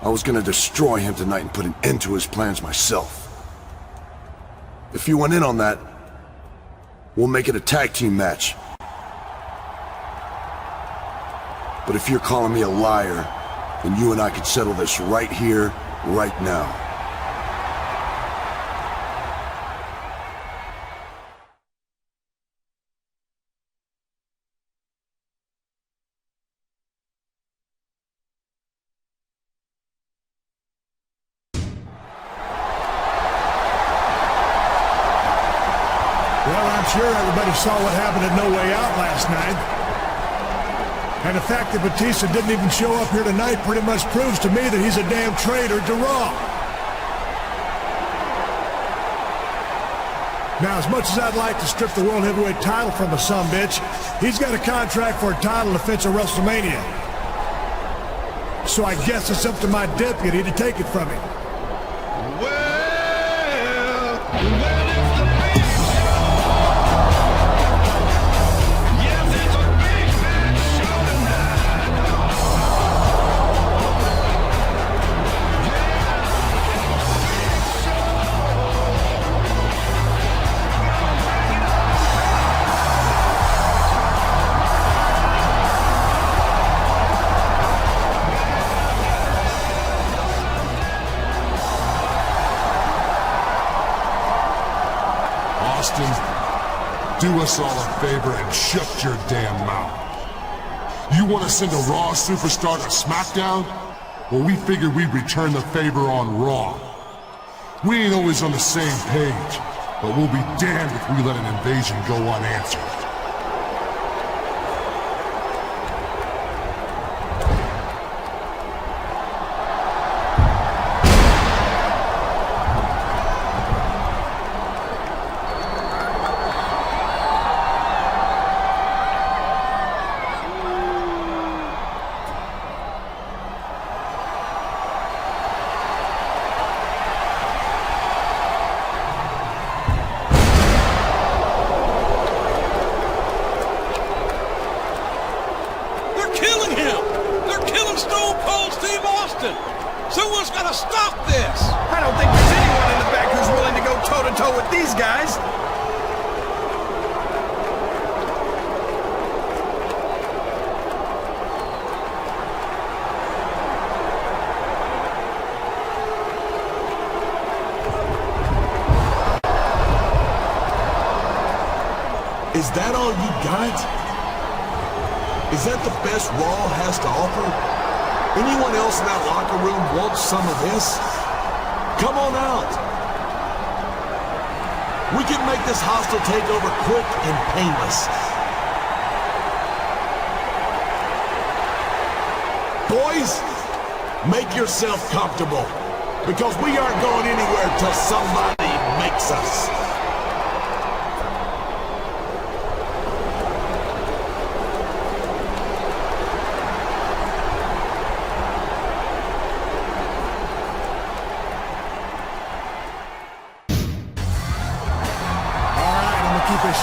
I was gonna destroy him tonight and put an end to his plans myself. If you went in on that, we'll make it a tag team match. But if you're calling me a liar, then you and I could settle this right here, right now. Well, I'm sure everybody saw what happened at No Way Out last night. And the fact that Batista didn't even show up here tonight pretty much proves to me that he's a damn traitor to Raw. Now, as much as I'd like to strip the World Heavyweight title from the sumbitch, he's got a contract for a title defense at WrestleMania. So I guess it's up to my deputy to take it from him. Do us all a favor and shut your damn mouth. You want to send a Raw superstar to SmackDown? Well, we figured we'd return the favor on Raw. We ain't always on the same page, but we'll be damned if we let an invasion go unanswered. Someone's got to stop this! I don't think there's anyone in the back who's willing to go toe-to-toe with these guys. Is that all you got? Is that the best Raw has to offer? Anyone else in that locker room wants some of this? Come on out. We can make this hostile takeover quick and painless. Boys, make yourself comfortable, because we aren't going anywhere till somebody makes us.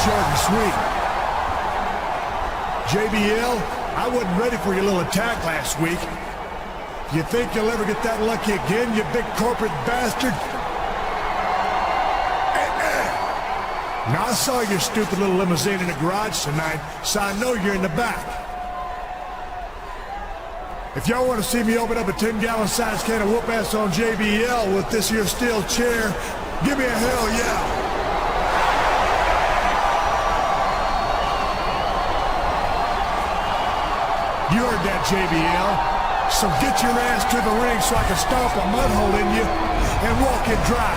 Short and sweet. JBL, I wasn't ready for your little attack last week. You think you'll ever get that lucky again, you big corporate bastard? Now, I saw your stupid little limousine in the garage tonight, so I know you're in the back. If y'all want to see me open up a 10-gallon size can of whoop ass on JBL with this here steel chair, give me a hell yeah. You heard that, JBL. So get your ass to the ring so I can stomp a mud hole in you and walk it dry.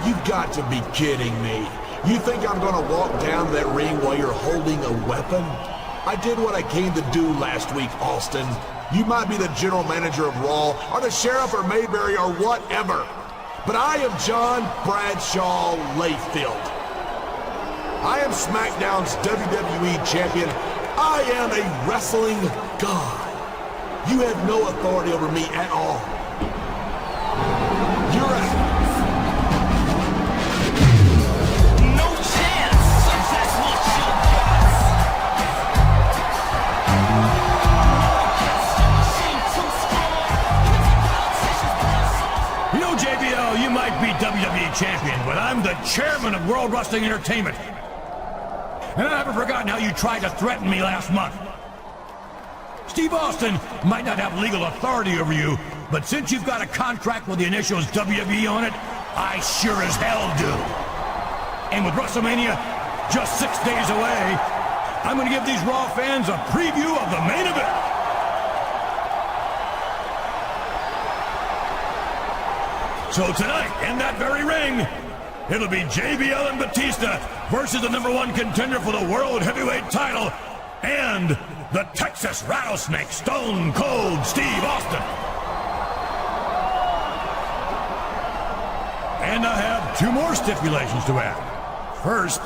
You've got to be kidding me. You think I'm gonna walk down that ring while you're holding a weapon? I did what I came to do last week, Austin. You might be the general manager of Raw, or the sheriff, or Mayberry, or whatever. But I am John Bradshaw Layfield. I am SmackDown's WWE champion. I am a wrestling god. You have no authority over me at all. You're a... No chance! That's what you got! champion, but I'm the chairman of World Wrestling Entertainment. And I haven't forgotten how you tried to threaten me last month. Steve Austin might not have legal authority over you, but since you've got a contract with the initials WWE on it, I sure as hell do. And with WrestleMania just 6 days away, I'm going to give these Raw fans a preview of the main event. So tonight, in that very ring, it'll be JBL and Batista versus the #1 contender for the World Heavyweight title and the Texas Rattlesnake, Stone Cold Steve Austin. And I have 2 more stipulations to add. First,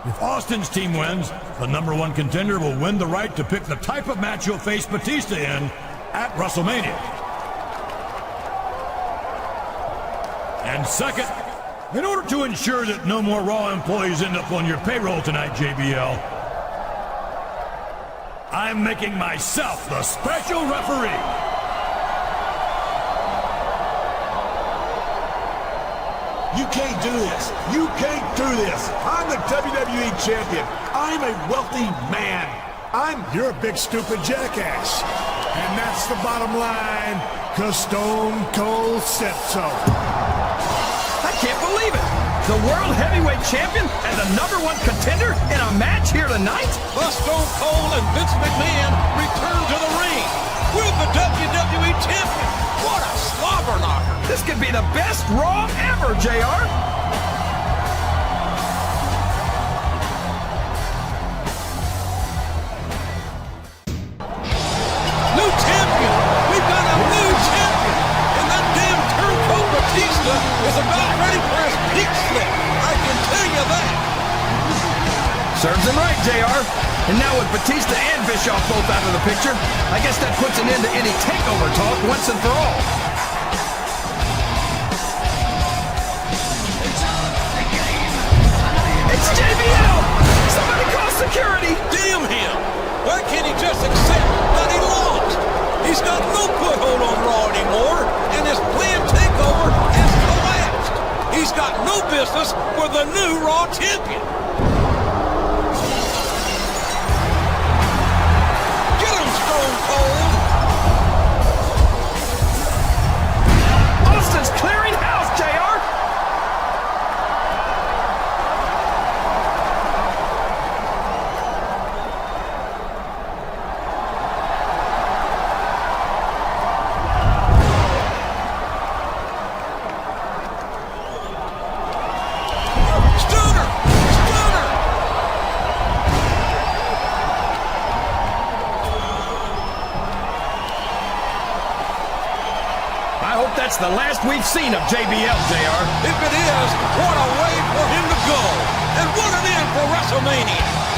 if Austin's team wins, the #1 contender will win the right to pick the type of match he'll face Batista in at WrestleMania. And second, in order to ensure that no more Raw employees end up on your payroll tonight, JBL, I'm making myself the special referee. You can't do this. You can't do this. I'm the WWE champion. I'm a wealthy man. You're a big stupid jackass. And that's the bottom line, 'cause Stone Cold said so. I can't believe it! The World Heavyweight Champion and the #1 contender in a match here tonight? The Stone Cold and Vince McMahon return to the ring with the WWE Champion. What a slobber knocker! This could be the best Raw ever, JR! New champion! We've got a new champion! And that damn turncoat Batista is about ready for his peak slip. I can tell you that. Serves him right, JR. And now with Batista and Bischoff both out of the picture, I guess that puts an end to any takeover talk once and for all. It's JBL! Somebody call security! Damn him! Why can't he just accept that he lost? He's got no foothold on Raw anymore, and his planned takeover has collapsed. He's got no business with the new Raw champion. Get him, Stone Cold! Austin's clearing house, JR! That's the last we've seen of JBL, JR. If it is, what a way for him to go. And what an end for WrestleMania.